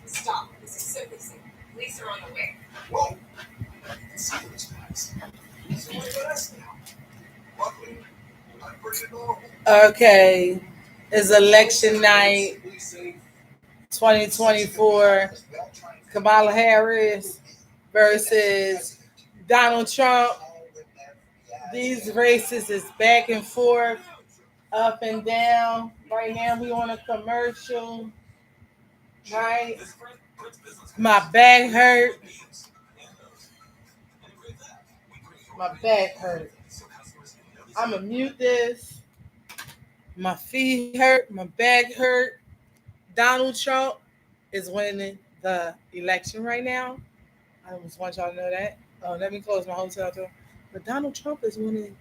Stop. This is simply police are on the way. Whoa. Okay. It's election night 2024. Kamala Harris versus Donald Trump. These races is back and forth, up and down. Right now we on a commercial. Right? My back hurt. My back hurt. I'm gonna mute this. My feet hurt. My back hurt. Donald Trump is winning the election right now. I just want y'all to know that. Let me close my hotel door. But Donald Trump is winning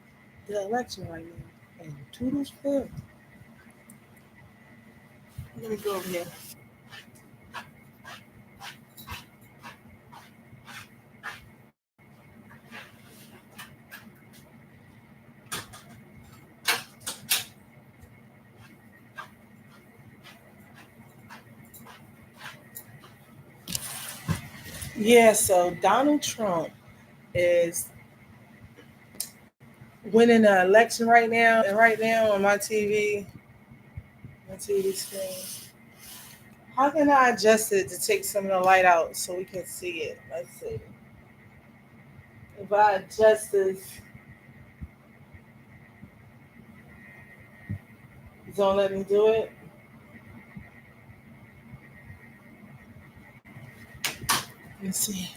the election right now. And toodles for him. Let me go over here. Yeah, so Donald Trump is winning the election right now. And right now on my TV screen, how can I adjust it to take some of the light out so we can see it? Let's see. If I adjust this, don't let me do it. Let's see.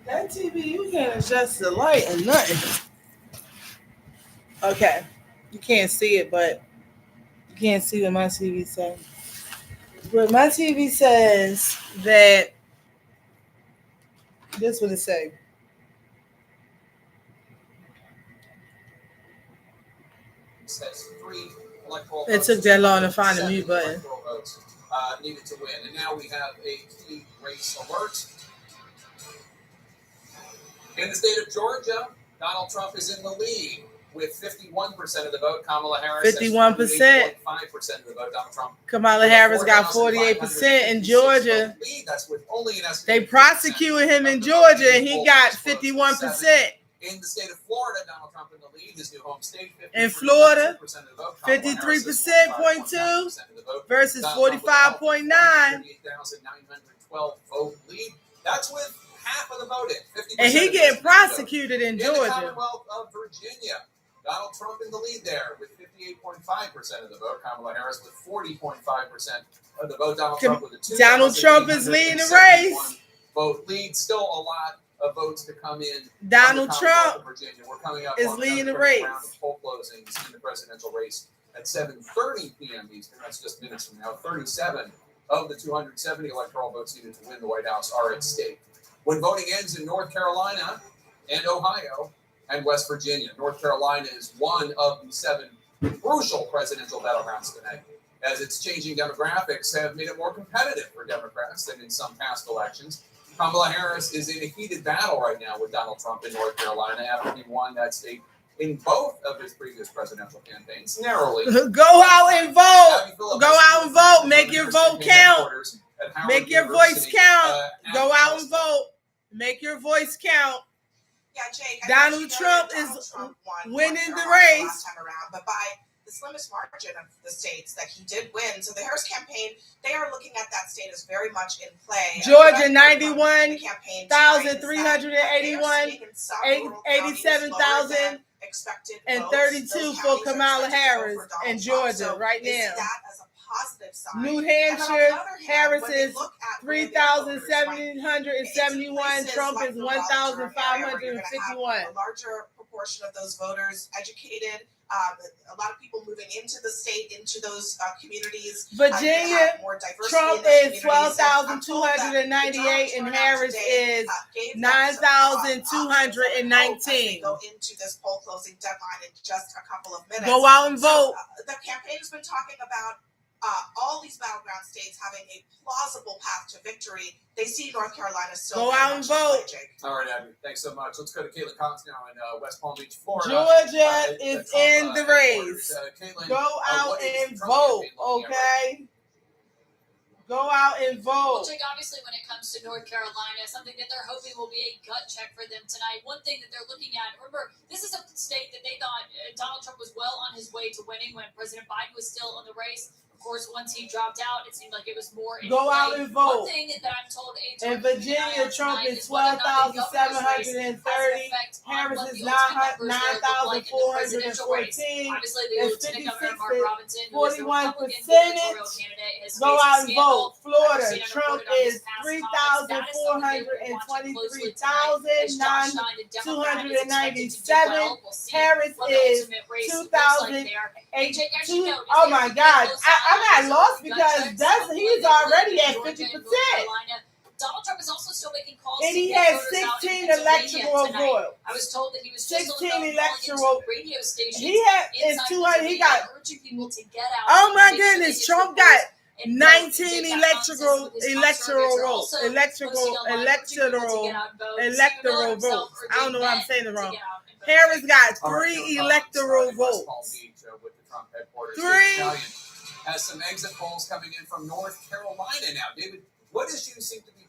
That TV, you can't adjust the light or nothing. Okay. You can't see it, but you can't see what my TV says. But my TV says that this is what it says. It took that long to find the mute button. Needed to win, and now we have a key race alert. In the state of Georgia, Donald Trump is in the lead with 51% of the vote. Kamala Harris 51%. 5% of the vote. Donald Trump. Kamala Harris got 48% in Georgia. That's with only an they prosecuted him in Georgia, and he got 51%. In the state of Florida, Donald Trump in the lead, his new home state. In Florida, 53.2 versus 45.9. 38,912 vote lead. That's with half of the vote in. And he getting prosecuted in Georgia. In the Commonwealth of Virginia, Donald Trump in the lead there with 58.5% of the vote. Kamala Harris with 40.5% of the vote. Donald Trump is leading the race. Vote lead, still a lot of votes to come in. Donald Trump We're coming up is leading the race. Round of poll closings in the presidential race at 7:30 p.m. Eastern. That's just minutes from now. 37 of the 270 electoral votes needed to win the White House are at stake. When voting ends in North Carolina and Ohio and West Virginia, North Carolina is one of the 7 crucial presidential battlegrounds tonight, as its changing demographics have made it more competitive for Democrats than in some past elections. Kamala Harris is in a heated battle right now with Donald Trump in North Carolina after he won that state in both of his previous presidential campaigns narrowly. Go out and vote. Go out and vote. Make your vote count. Make your voice count. Go out and vote. Make your voice count. Yeah, Jake. Donald Trump is winning the race. Last time around, but by the slimmest margin of the states that he did win. So the Harris campaign, they are looking at that state as very much in play. Georgia, 91,381, 87,000, and 32 for Kamala Harris in Georgia right now. That as a positive sign New And then on the Hampshire, other hand, Harris when they is look at where their voters might be, 3,771. it's Trump places is like the Raleigh-Durham area where you're going to 1,551. have a larger proportion of those voters educated. A lot of people moving into the state, into those communities. Virginia, more diversity Trump in those is communities. And I'm told that 12,298 the and turnout Harris today, is gave them some, optimism and hope as they 9,219. go into this poll closing deadline in just a couple of minutes. Go out and vote. The campaign has been talking about all these battleground states having a plausible path to victory. They see North Carolina still. Go out and vote. All right, Abby. Thanks so much. Let's go to Caitlin Cox now in West Palm Beach, Florida. Georgia is in the race. Caitlin, Go out and vote, okay? Go out and Well, vote. Jake, obviously when it comes to North Carolina, something that they're hoping will be a gut check for them tonight. One thing that they're looking at, remember, this is a state that they thought Donald Trump was well on his way to winning when President Biden was still in the race. Of course, once he dropped out, it seemed like it was more in Go play. out and vote. One thing that I'm told In Virginia, Trump is 12,730. Harris is 9,414. Obviously, the It's Lieutenant Governor 56, Mark Robinson, who is the 41 Republican gubernatorial percentage. candidate, has Go faced out and scandal. vote. Florida, CNN Trump reported on is his past comments. That is something that we're watching closely tonight as Josh Stein, the Democrat, is expected to do well. We'll see Harris what the is ultimate race looks like there. And Jake, as you know, Oh my God, I got lost because he's already at 50%. Donald Trump is also still making calls. And to he get has voters out in 16 Pennsylvania electoral tonight. votes. I was told that he was just 16 on the phone electoral. to radio stations. He has is inside 200. He got. urging people to get out. Oh my and make sure goodness, they Trump get got and 19 vote. electoral Also electoral votes. I don't know why I'm saying it wrong. Harris got 3 electoral votes. 3. Has some exit polls coming in from North Carolina now. David, what issues seem to be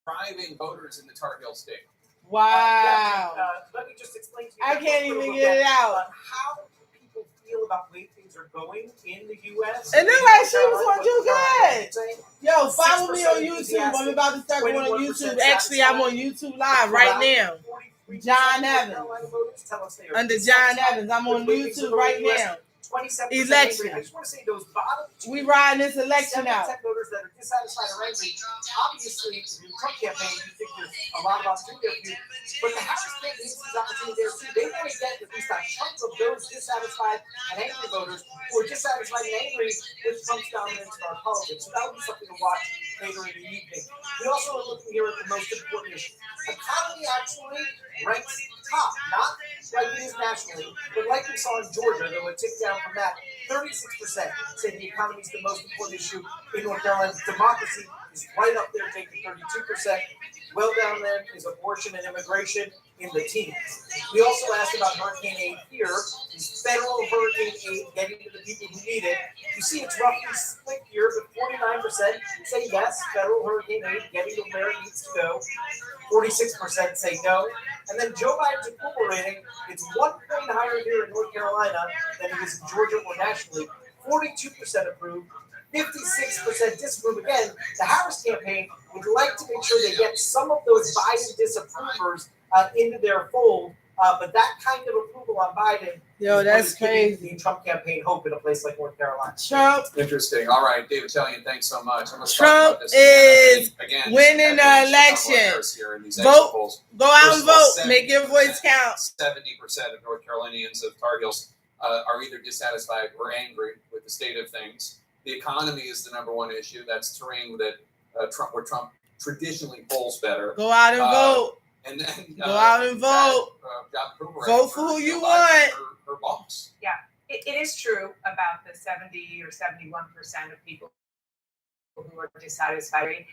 driving voters in the Tar Heel state? Wow. Let me just explain to you. I can't even get it out. How people feel about the way things are going in the U.S. It looked like she was going to do good. Yo, follow me on YouTube. I'm about to start going on YouTube. Actually, I'm on YouTube Live right now. John Evans. Under John Evans. I'm on YouTube right now. Election. I just want to say those bottom two. We riding this election out. Voters that are dissatisfied or angry. Obviously, in the Trump campaign, you think there's a lot of opportunity there for you. But the Harris campaign needs these opportunities there too. They want to get at least a chunk of those dissatisfied and angry voters who are dissatisfied and angry with Trump's dominance of our politics. So that would be something to watch later in the evening. We also are looking here at the most important issue. Economy actually ranks top, not like it is nationally, but like we saw in Georgia, though it ticked down from that. 36% say the economy is the most important issue in North Carolina. Democracy is right up there, taking 32%. Well down there is abortion and immigration in the teens. We also asked about hurricane aid here. Is federal hurricane aid getting to the people who need it? You see it's roughly split here, but 49% say yes, federal hurricane aid getting to where it needs to go. 46% say no. And then Joe Biden's approval rating, it's 1 point higher here in North Carolina than it is in Georgia or nationally. 42% approve, 56% disapprove. Again, the Harris campaign would like to make sure they get some of those Biden disapprovers into their fold. But that kind of approval on Biden, yo, that's crazy. The Trump campaign hope in a place like North Carolina. Trump. Interesting. All right, David Tellian, thanks so much. Trump is winning the election. Vote. Go out and vote. Make your voice count. 70% of North Carolinians of Tar Heels are either dissatisfied or angry with the state of things. The economy is the number one issue. That's terrain that where Trump traditionally polls better. Go out and vote. And then go out and vote. Vote for who you want. Her boss. Yeah, it is true about the 70 or 71% of people who are dissatisfied.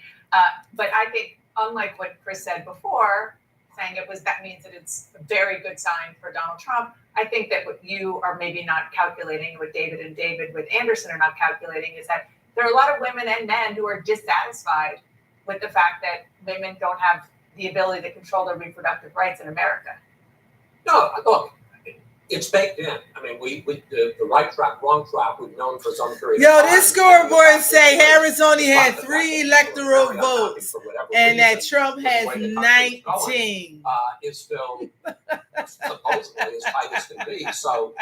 But I think, unlike what Chris said before, saying that means that it's a very good sign for Donald Trump. I think that what you are maybe not calculating, what David with Anderson are not calculating, is that there are a lot of women and men who are dissatisfied with the fact that women don't have the ability to control their reproductive rights in America. No, look, it's baked in. I mean, the right track, wrong track, we've known for some period of time. Yo, this scoreboard say Harris only had 3 electoral votes and that Trump has 19. Is still supposedly as tight as can be. So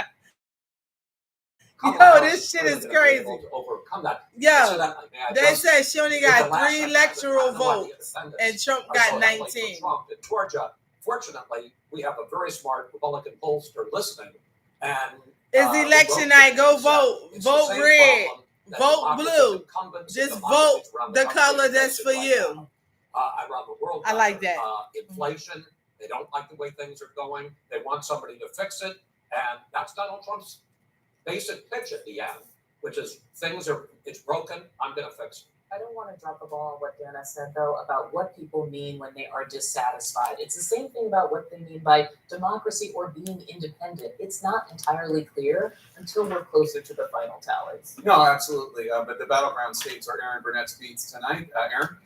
Yo, this shit is crazy. To overcome that. Yo, Incidentally, may I they just- said she only with the got last 3 second, electoral I don't want the votes, independents. and Trump I got saw that play for 19. Trump in Georgia. Fortunately, we have a very smart Republican pollster listening. And It's he election wrote night. Go this, vote. it's the Vote same red. problem that Vote democracies, blue. incumbents, Just and vote democracies around the country color are that's for facing you. right now, around the world. I like that. Inflation. They don't like the way things are going. They want somebody to fix it, and that's Donald Trump's basic pitch at the end, which is it's broken. I'm going to fix it. I don't want to drop the ball on what Dana said, though, about what people mean when they are dissatisfied. It's the same thing about what they mean by democracy or being independent. It's not entirely clear until we're closer to the final tallies. No, absolutely. But the battleground states are Aaron Burnett's beats tonight. Aaron?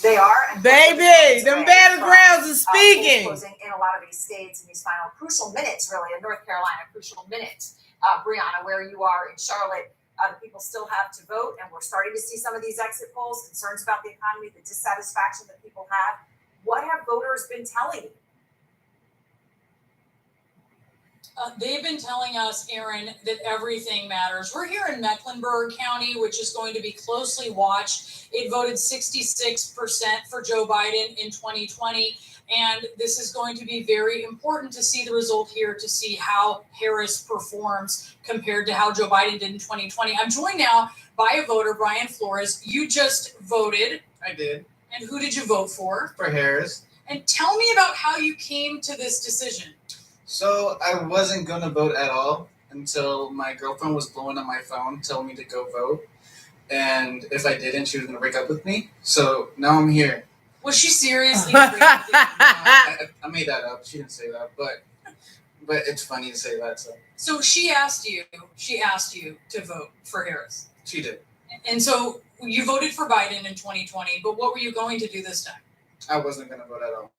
They are. And Baby, them battlegrounds are polls speaking. closing in a lot of these states in these final crucial minutes, really, in North Carolina, crucial minutes. Brianna, where you are in Charlotte, the people still have to vote, and we're starting to see some of these exit polls, concerns about the economy, the dissatisfaction that people have. What have voters been telling you? They've been telling us, Aaron, that everything matters. We're here in Mecklenburg County, which is going to be closely watched. It voted 66% for Joe Biden in 2020. And this is going to be very important to see the result here, to see how Harris performs compared to how Joe Biden did in 2020. I'm joined now by a voter, Brian Flores. You just voted. I did. And who did you vote for? For Harris. And tell me about how you came to this decision. So I wasn't going to vote at all until my girlfriend was blowing up my phone, telling me to go vote. And if I didn't, she was going to break up with me. So now I'm here. Was she seriously? I made that up. She didn't say that, but it's funny to say that. So she asked you to vote for Harris. She did. And so you voted for Biden in 2020, but what were you going to do this time? I wasn't going to vote at all.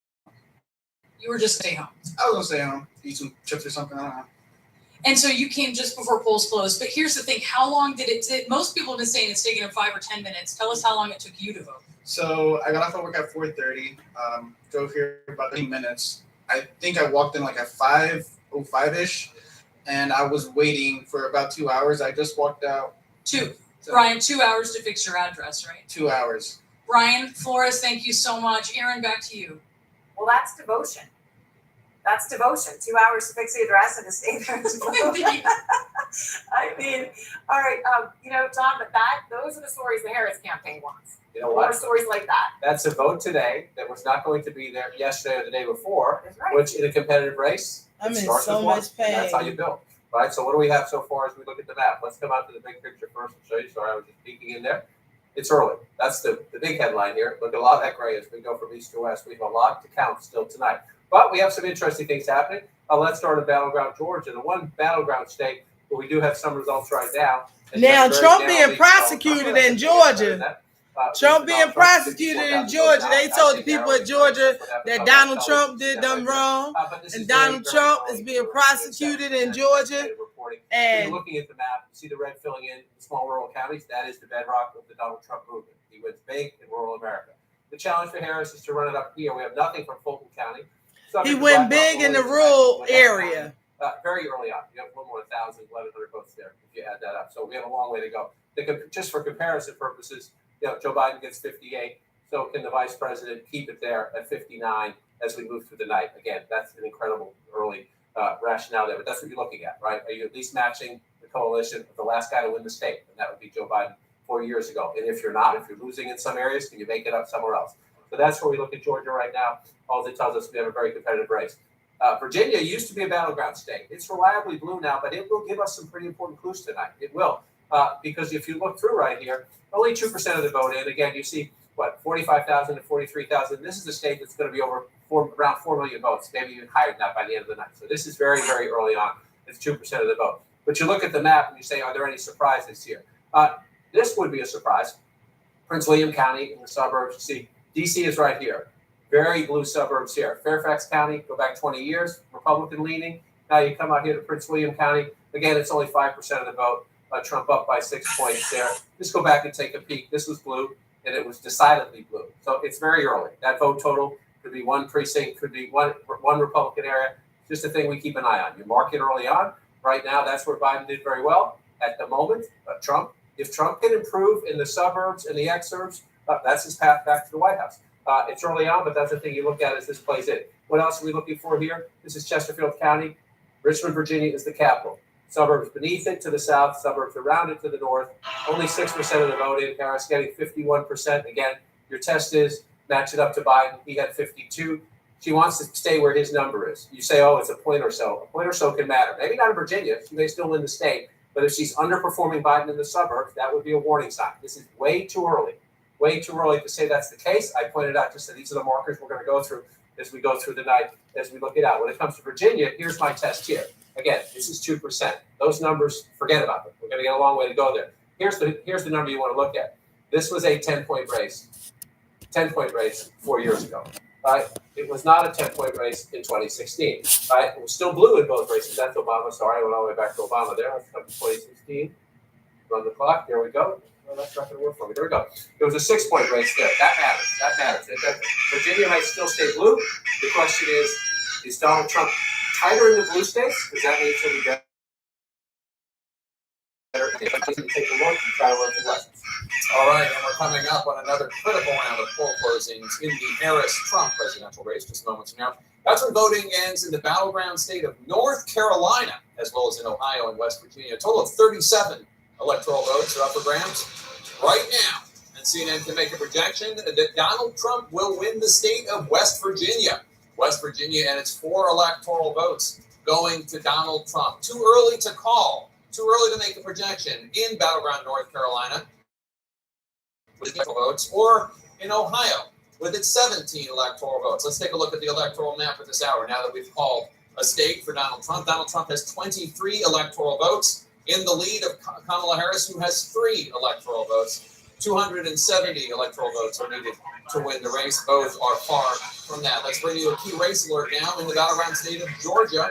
You were just stay home. I was going to stay home, eat some chips or something. I don't know. And so you came just before polls closed. But here's the thing: how long did it take? Most people have been saying it's taken them 5 or 10 minutes. Tell us how long it took you to vote. So I got off of work at 4:30. Drove here about 30 minutes. I think I walked in like at 5:05ish, and I was waiting for about 2 hours. I just walked out. Brian, 2 hours to fix your address, right? 2 hours. Brian Flores, thank you so much. Aaron, back to you. Well, that's devotion. That's devotion. 2 hours to fix the address and to stay there. I mean, all right, John, but those are the stories the Harris campaign wants. You know More what? stories like that. That's a vote today that was not going to be there yesterday or the day before, That's right. which in a competitive race, I'm it in starts so with one, much and that's how pain. you build. Right, so what do we have so far as we look at the map? Let's come out to the big picture first and show you. Sorry, I was just peeking in there. It's early. That's the big headline here. Look at a lot of gray as we go from east to west. We have a lot to count still tonight. But we have some interesting things happening. Let's start in battleground Georgia, the one battleground state where we do have some results right now. And Now, very Trump narrowly, being prosecuted in Georgia. Trump being prosecuted in Georgia. They told the people of Georgia that Donald Trump did them wrong. And Donald Trump is being prosecuted in Georgia. And And looking at the map, you see the red filling in the small rural counties. That is the bedrock of the Donald Trump movement. He wins big in rural America. The challenge for Harris is to run it up here. We have nothing from Fulton County. he went big in the rural area. Very early on. You have a little more 1,100 votes there if you add that up. So we have a long way to go. Just for comparison purposes, Joe Biden gets 58. So can the vice president keep it there at 59 as we move through the night? Again, that's an incredible early rationale there. But that's what you're looking at, right? Are you at least matching the coalition of the last guy to win the state? And that would be Joe Biden 4 years ago. And if you're not, if you're losing in some areas, can you make it up somewhere else? So that's where we look at Georgia right now. All it tells us we have a very competitive race. Virginia used to be a battleground state. It's reliably blue now, but it will give us some pretty important clues tonight. It will. Because if you look through right here, only 2% of the vote in. Again, you see, 45,000 to 43,000. This is a state that's going to be around 4 million votes, maybe even higher than that by the end of the night. So this is very, very early on. It's 2% of the vote. But you look at the map and you say, are there any surprises here? This would be a surprise. Prince William County in the suburbs. You see, D.C. is right here. Very blue suburbs here. Fairfax County, go back 20 years, Republican leaning. Now you come out here to Prince William County. Again, it's only 5% of the vote. Trump up by 6 points there. Just go back and take a peek. This was blue, and it was decidedly blue. So it's very early. That vote total could be one precinct, could be one Republican area. Just a thing we keep an eye on. You mark it early on. Right now, that's where Biden did very well at the moment. But if Trump can improve in the suburbs and the exurbs, that's his path back to the White House. It's early on, but that's the thing you look at as this plays in. What else are we looking for here? This is Chesterfield County. Richmond, Virginia is the capital. Suburbs beneath it to the south, suburbs around it to the north. Only 6% of the vote in. Harris getting 51%. Again, your test is match it up to Biden. He got 52. She wants to stay where his number is. You say, oh, it's a point or so. A point or so can matter. Maybe not in Virginia. She may still win the state. But if she's underperforming Biden in the suburbs, that would be a warning sign. This is way too early. Way too early to say that's the case. I pointed out just that these are the markers we're going to go through as we go through the night, as we look it out. When it comes to Virginia, here's my test here. Again, this is 2%. Those numbers, forget about them. We're going to get a long way to go there. Here's the number you want to look at. This was a 10-point race. 10-point race 4 years ago. Right? It was not a 10-point race in 2016. Right? It was still blue in both races. That's Obama. Sorry, I went all the way back to Obama there. Let's come to 2016. Run the clock. There we go. Well, that's not going to work for me. There we go. There was a 6-point race there. That matters. That matters. Virginia might still stay blue. The question is Donald Trump tighter in the blue states? Does that mean he'll be better? Take a look and try to learn some lessons. All right, and we're coming up on another critical round of poll closings in the Harris-Trump presidential race just moments from now. That's when voting ends in the battleground state of North Carolina, as well as in Ohio and West Virginia. A total of 37 electoral votes are up for grabs right now. And CNN can make a projection that Donald Trump will win the state of West Virginia. West Virginia and its 4 electoral votes going to Donald Trump. Too early to call. Too early to make a projection in battleground North Carolina with electoral votes, or in Ohio with its 17 electoral votes. Let's take a look at the electoral map at this hour now that we've called a state for Donald Trump. Donald Trump has 23 electoral votes in the lead of Kamala Harris, who has 3 electoral votes. 270 electoral votes are needed to win the race. Both are far from that. Let's bring you a key race alert now in the battleground state of Georgia.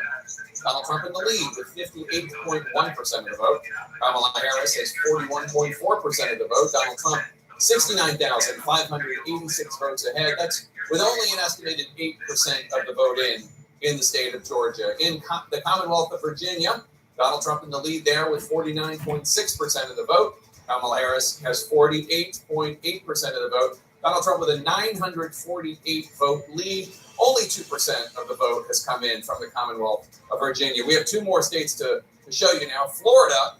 Donald Trump in the lead with 58.1% of the vote. Kamala Harris has 41.4% of the vote. Donald Trump, 69,586 votes ahead. That's with only an estimated 8% of the vote in the state of Georgia. In the Commonwealth of Virginia, Donald Trump in the lead there with 49.6% of the vote. Kamala Harris has 48.8% of the vote. Donald Trump with a 948 vote lead. Only 2% of the vote has come in from the Commonwealth of Virginia. We have 2 more states to show you now. Florida,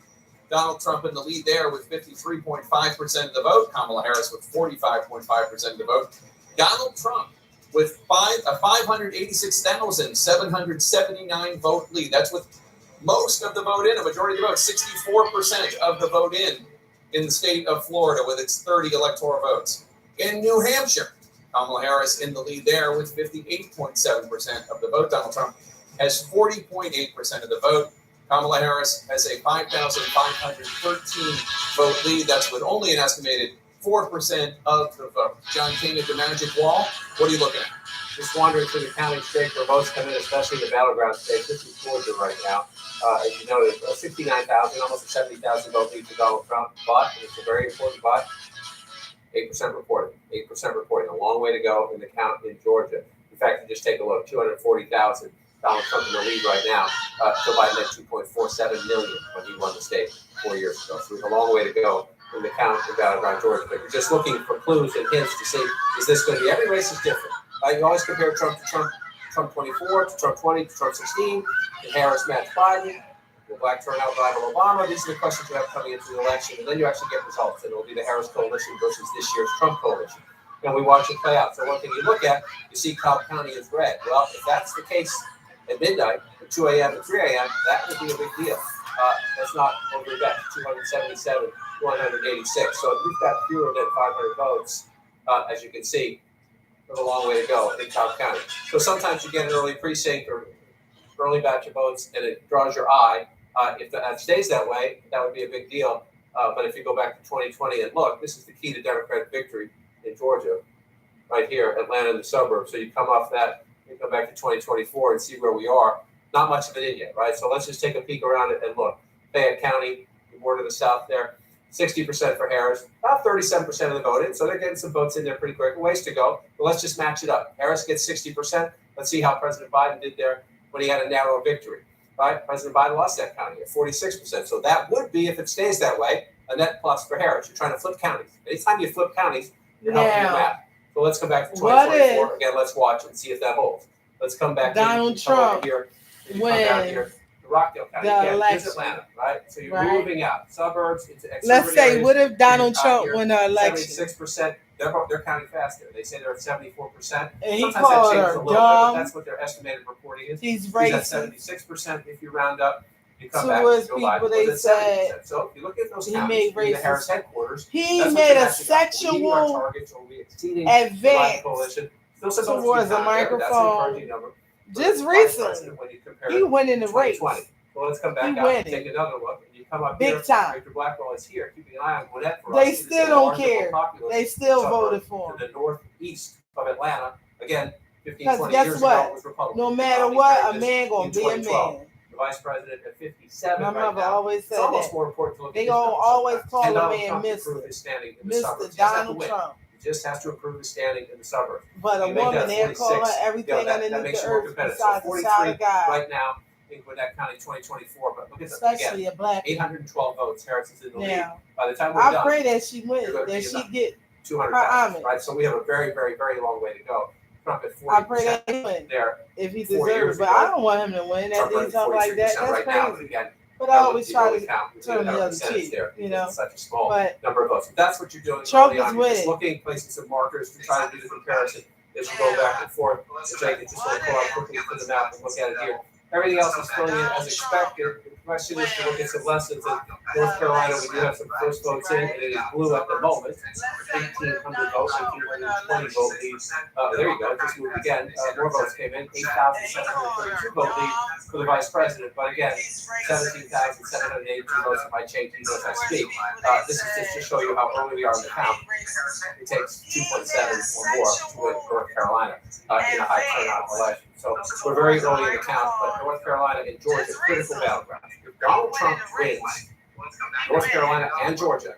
Donald Trump in the lead there with 53.5% of the vote. Kamala Harris with 45.5% of the vote. Donald Trump with a 586,779 vote lead. That's with most of the vote in, a majority of the vote, 64% of the vote in the state of Florida with its 30 electoral votes. In New Hampshire, Kamala Harris in the lead there with 58.7% of the vote. Donald Trump has 40.8% of the vote. Kamala Harris has a 5,513 vote lead. That's with only an estimated 4% of the vote. John King at the Magic Wall. What are you looking at? Just wandering through the county state where votes come in, especially the battleground state. This is Georgia right now. As you know, there's 69,000, almost a 70,000 vote lead for Donald Trump. But, and it's a very important but, 8% reporting. 8% reporting. A long way to go in the count in Georgia. In fact, you just take a look, 240,000. Donald Trump in the lead right now. Joe Biden had 2.47 million when he won the state 4 years ago. So there's a long way to go in the count in battleground Georgia. But you're just looking for clues and hints to see, is this going to be, every race is different. You always compare Trump to Trump 24, to Trump 20, to Trump 16, to Harris match Biden, will black turnout rival Obama. These are the questions you have coming into the election, and then you actually get results, and it will be the Harris coalition versus this year's Trump coalition. And we watch it play out. So one thing you look at, you see Cobb County is red. Well, if that's the case at midnight, at 2 a.m. and 3 a.m., that would be a big deal. That's not over that, 277, 186. So if we've got fewer than 500 votes, as you can see, there's a long way to go in Cobb County. So sometimes you get an early precinct or early batch of votes, and it draws your eye. If that stays that way, that would be a big deal. But if you go back to 2020 and look, this is the key to Democratic victory in Georgia, right here, Atlanta and the suburbs. So you come off that, you come back to 2024 and see where we are. Not much of it in yet, right? So let's just take a peek around it and look. Fayette County, more to the south there, 60% for Harris, about 37% of the vote in. So they're getting some votes in there pretty quick. A ways to go, but let's just match it up. Harris gets 60%. Let's see how President Biden did there when he had a narrow victory. right? President Biden lost that county at 46%. So that would be, if it stays that way, a net plus for Harris. You're trying to flip counties. Anytime you flip counties, you're helping your Now, map. So let's come back to what 2024. Again, let's watch and see if that holds. Let's come back Donald in, come over Trump here, and you come down wins here to Rockdale County. the Again, election. here's Atlanta, right? So you're Right. moving out. Suburbs into exurban Let's say, areas. what if Donald Out Trump here, win the election 76%. They're counting faster. They say they're at 74%. and he Sometimes that called changes her a little bit, but dumb? that's what their estimated reporting is. He's He's at racist 76% if you round up. You come to back, his Joe Biden people. They was at said 70%. So if you look at those he counties, made in the Harris racist. headquarters, He that's what made you're a matching up. We meet our sexual targets, or we exceeding the Biden advance coalition. Still some votes towards to be a found there, but that's an microphone encouraging number. for just the vice recently. president when you compare He it went in to the race 2020. So let's come back He out and winning. take another look. And you come up big here, time. Victor Blackwell is here, keeping an eye on Gwinnett for us. They It is still a don't larger, care. more populous They still suburb voted for to him. the northeast of Atlanta. Again, 15, Because 20 guess years what? ago, it was Republican. No matter Romney what, carried a this man gonna in be a 2012. man. The vice president at 57 My right mother now. always It's said almost that. more important to look They at his gonna numbers always sometimes. call Can a Donald man Trump Mr. improve his standing in the Mr. suburbs? He doesn't have to Donald win. Trump. He just has to improve his standing in the suburbs. But a You make woman, that they'll call her 46, everything that underneath makes the you more earth competitive. besides So the child 43 of God, right now in Gwinnett County 2024. But look at that. Again, especially a black man. 812 votes. Harris is in the lead. Now, By the time we're I done, pray that she wins, you're gonna that be she enough. get 200,000, homage. right? So we have a very, very, very long way to go. Trump at 40% I pray that he wins there. if he 4 deserves years it. But ago, I don't want him to win. That Trump thing running something like that, 43% that's right now. But crazy. again, But I that always would try only to count if turn you the had a other percentage cheek, there, you because know. it's such a small But number of votes. That's what you're doing Trump early on. is You're just winning. looking, placing some markers to try to do the comparison as you go back and forth. Which I can just want to pull out quickly for the map and look at it here. Everything else is filling in as expected. The question is to look at some lessons. In North Carolina, we do have some first votes in, and it is blue at the moment. 1,800 votes, 1,820 vote lead. There you go. It just moved again. More votes came in. 8,732 vote lead for the vice president. But again, 17,782 votes. It might change even as I speak. This is just to show you how early we are in the count. It takes 2.7 or more to win North Carolina in a high turnout election. So we're very early in the count, but North Carolina and Georgia, critical battlegrounds. If Donald Trump wins North Carolina and Georgia,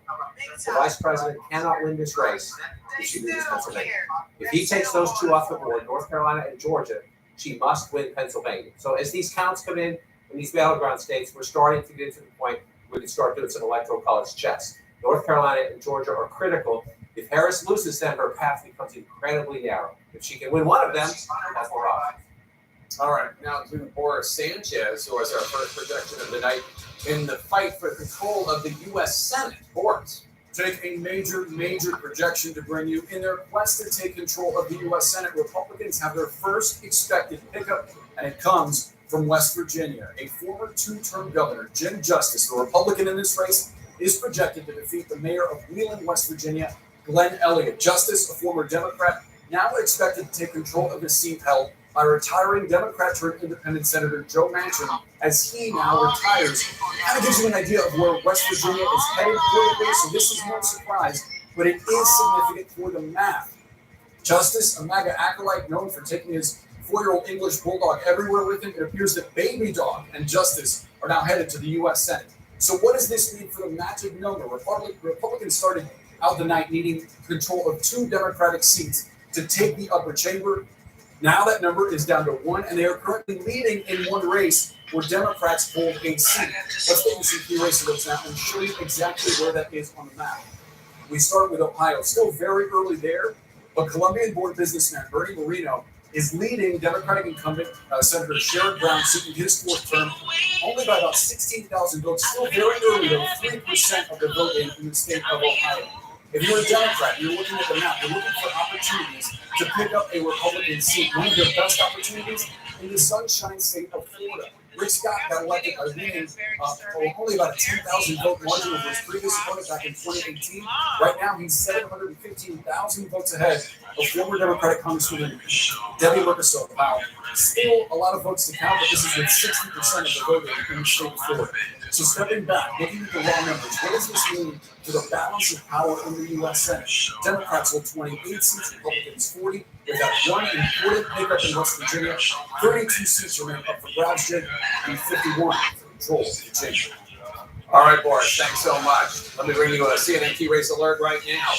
the vice president cannot win this race if she loses Pennsylvania. If he takes those two off the board, North Carolina and Georgia, she must win Pennsylvania. So as these counts come in these battleground states, we're starting to get to the point where we can start doing some electoral college chess. North Carolina and Georgia are critical. If Harris loses them, her path becomes incredibly narrow. If she can win one of them, that's more options. All right, now to Boris Sanchez, who was our first projection of the night in the fight for control of the U.S. Senate. Boris. Take a major projection to bring you. In their quest to take control of the U.S. Senate, Republicans have their first expected pickup, and it comes from West Virginia. A former two-term governor, Jim Justice, the Republican in this race, is projected to defeat the mayor of Wheeling, West Virginia, Glenn Elliott. Justice, a former Democrat, now expected to take control of his seat held by retiring Democrat turned independent Senator Joe Manchin as he now retires. Kind of gives you an idea of where West Virginia is headed politically, so this is no surprise, but it is significant for the math. Justice, a MAGA acolyte known for taking his 4-year-old English bulldog everywhere with him, it appears that Baby Dog and Justice are now headed to the U.S. Senate. So what does this mean for the magic number? Republicans started out the night needing control of 2 Democratic seats to take the upper chamber. Now that number is down to 1, and they are currently leading in one race where Democrats hold a seat. Let's take some key race looks now and show you exactly where that is on the map. We start with Ohio, still very early there, but Colombian-born businessman Bernie Moreno is leading Democratic incumbent Senator Sherrod Brown, seeking his 4th term, only by about 16,000 votes. Still very early, though, 3% of the vote in the state of Ohio. If you're a Democrat, you're looking at the map, you're looking for opportunities to pick up a Republican seat. One of your best opportunities in the sunshine state of Florida. Rick Scott got elected by winning only about a 10,000 vote margin over his previous opponent back in 2018. Right now, he's 715,000 votes ahead of former Democratic Congresswoman Debbie Merkersdorf-Powell. Still a lot of votes to count, but this is with 60% of the vote in the state of Florida. So stepping back, looking at the raw numbers, what does this mean to the balance of power in the U.S. Senate? Democrats hold 28 seats, Republicans 40. They've got 1 important pickup in West Virginia. 32 seats remain up for grabs, Jake, and 51 for control of the chamber. All right, Boris, thanks so much. Let me bring you a CNN Key Race Alert right now.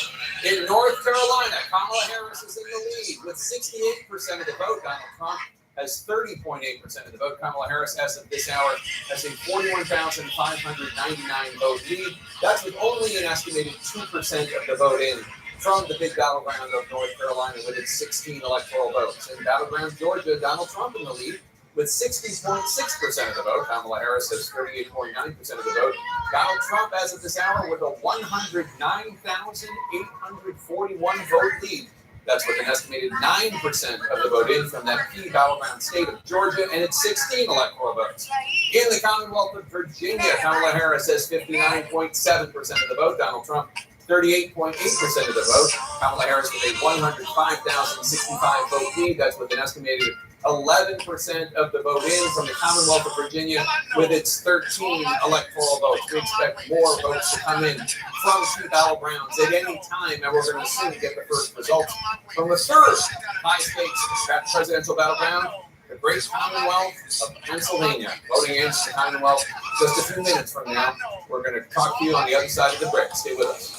In North Carolina, Kamala Harris is in the lead with 68% of the vote. Donald Trump has 30.8% of the vote. Kamala Harris, as of this hour, has a 41,599 vote lead. That's with only an estimated 2% of the vote in from the big battleground of North Carolina with its 16 electoral votes. In battleground Georgia, Donald Trump in the lead with 60.6% of the vote. Kamala Harris has 38.9% of the vote. Donald Trump, as of this hour, with a 109,841 vote lead. That's with an estimated 9% of the vote in from that key battleground state of Georgia and its 16 electoral votes. In the Commonwealth of Virginia, Kamala Harris has 59.7% of the vote. Donald Trump, 38.8% of the vote. Kamala Harris with a 105,065 vote lead. That's with an estimated 11% of the vote in from the Commonwealth of Virginia with its 13 electoral votes. We expect more votes to come in from key battlegrounds at any time, and we're going to soon get the first results from the third high-stakes presidential battleground, the great Commonwealth of Pennsylvania. Voting against the Commonwealth just a few minutes from now. We're going to talk to you on the other side of the break. Stay with us.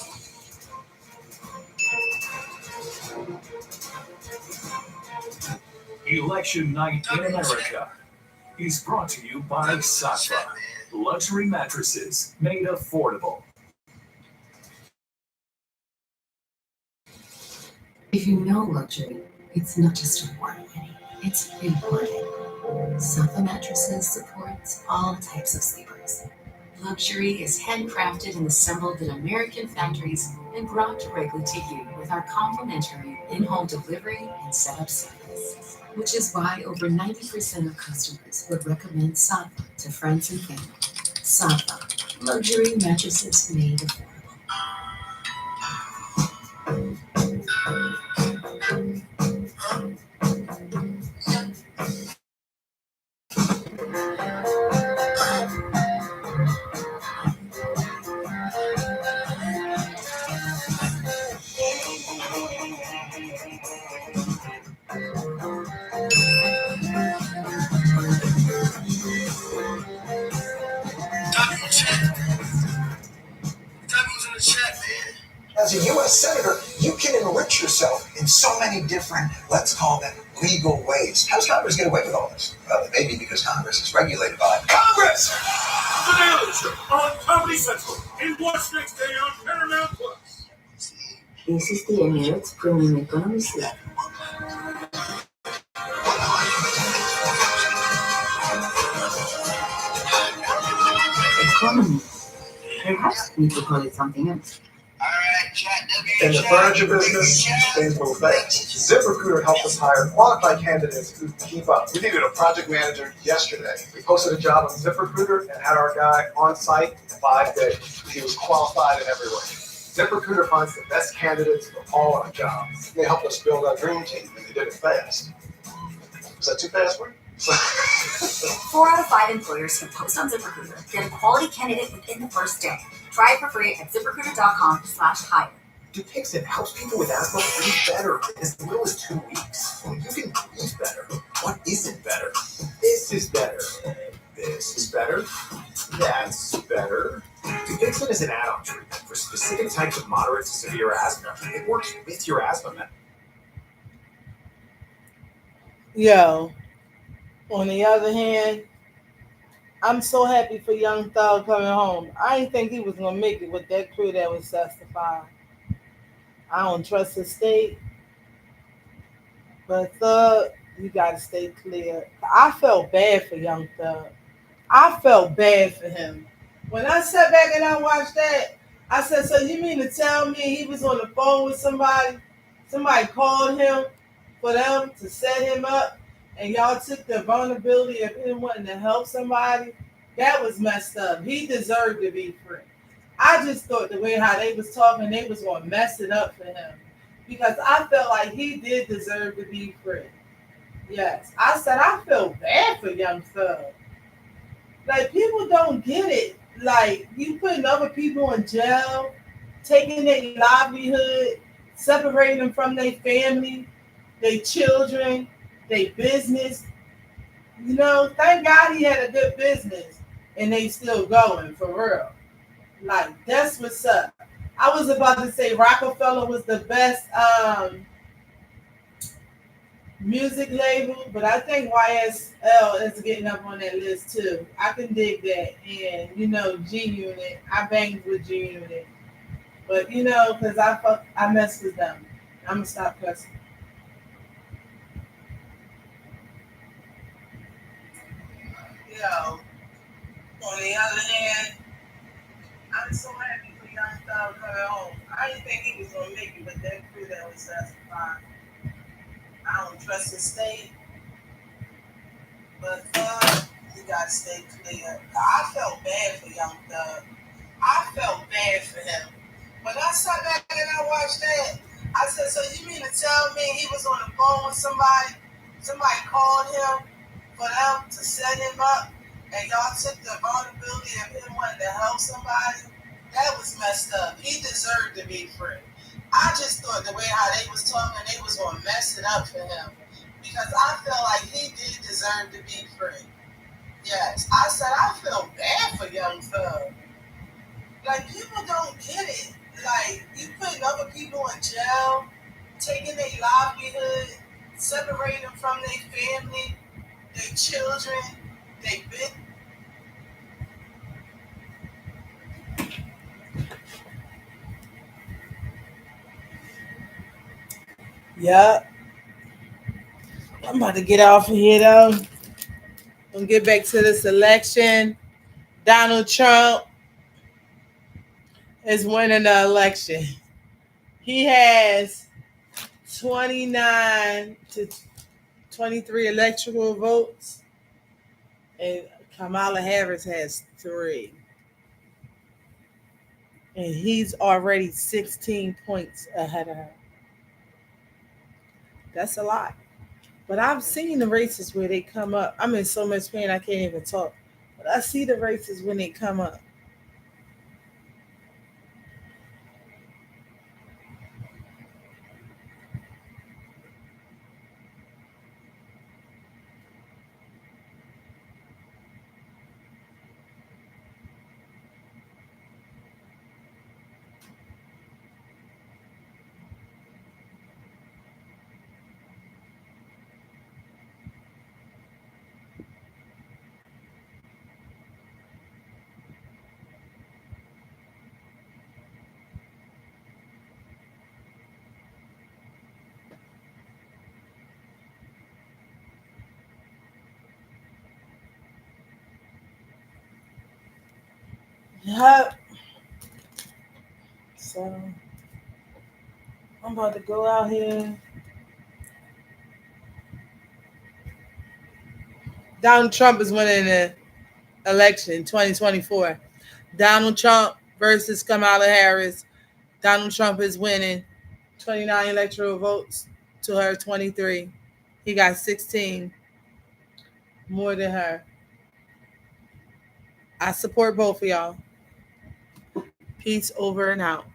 Election Night in America is brought to you by Safa, luxury mattresses made affordable. If you know luxury, it's not just a word, it's important. Safa mattresses supports all types of sleepers. Luxury is handcrafted and assembled in American factories and brought directly to you with our complimentary in-home delivery and setup service, which is why over 90% of customers would recommend Safa to friends and family. Safa, luxury mattresses made affordable. As a U.S. Senator, you can enrich yourself in so many different, let's call them, legal ways. How does Congress get away with all this? Well, it may be because Congress is regulated by Congress! The Daily Show on Comedy Central and watch next day on Paramount Plus. This is the Emirates Premium Economy Slot. Economy. Perhaps we could call it something else. In the furniture business, things move fast. ZipRecruiter helped us hire qualified candidates who keep up. We needed a project manager yesterday. We posted a job on ZipRecruiter and had our guy on site in 5 days. He was qualified in every way. ZipRecruiter finds the best candidates for all our jobs. They helped us build our dream team, and they did it fast. Was that too fast for you? 4 out of 5 employers who post on ZipRecruiter get a quality candidate within the first day. Try it for free at ZipRecruiter.com/hire. Dupixent helps people with asthma breathe better in as little as 2 weeks. Well, you can breathe better. What isn't better? This is better. This is better. That's better. Dupixent is an add-on treatment for specific types of moderate to severe asthma. It works with your asthma medicine. Yo, on the other hand, I'm so happy for Young Thug coming home. I didn't think he was going to make it with that crew that was testifying. I don't trust the state. But Thug, you got to stay clear. I felt bad for Young Thug. I felt bad for him. When I sat back and I watched that, I said, so you mean to tell me he was on the phone with somebody? Somebody called him for them to set him up, and y'all took the vulnerability of him wanting to help somebody? That was messed up. He deserved to be free. I just thought the way how they was talking, they was going to mess it up for him. Because I felt like he did deserve to be free. Yes. I said, I feel bad for Young Thug. Like, people don't get it. Like, you putting other people in jail, taking their livelihood, separating them from their family, their children, their business. You know, thank God he had a good business and they still going, for real. Like, that's what's up. I was about to say Rockefeller was the best music label, but I think YSL is getting up on that list too. I can dig that. And G Unit, I banged with G Unit, but because I mess with them. I'm gonna stop cussing. On the other hand, I'm so happy for Young Thug coming home. I didn't think he was gonna make it with that crew that was justified. I don't trust his state, but he got to stay clear. I felt bad for Young Thug. I felt bad for him. When I sat back and I watched that, I said, so you mean to tell me he was on the phone with somebody? Somebody called him for them to set him up, and y'all took the vulnerability of him wanting to help somebody? That was messed up. He deserved to be free. I just thought the way how they was talking, they was going to mess it up for him. Because I felt like he did deserve to be free. Yes. I said, I feel bad for Young Thug. Like, people don't get it. Like, you putting other people in jail, taking their livelihood, separating them from their family, their children, their business. Yup. I'm about to get off of here, though. We'll get back to this election. Donald Trump is winning the election. He has 29 to 23 electoral votes, and Kamala Harris has 3. And he's already 16 points ahead of her. That's a lot. But I've seen the races where they come up. I'm in so much pain I can't even talk. But I see the races when they come up. Yep. So I'm about to go out here. Donald Trump is winning the election 2024. Donald Trump versus Kamala Harris. Donald Trump is winning 29 electoral votes to her 23. He got 16 more than her. I support both of y'all. Peace over and out.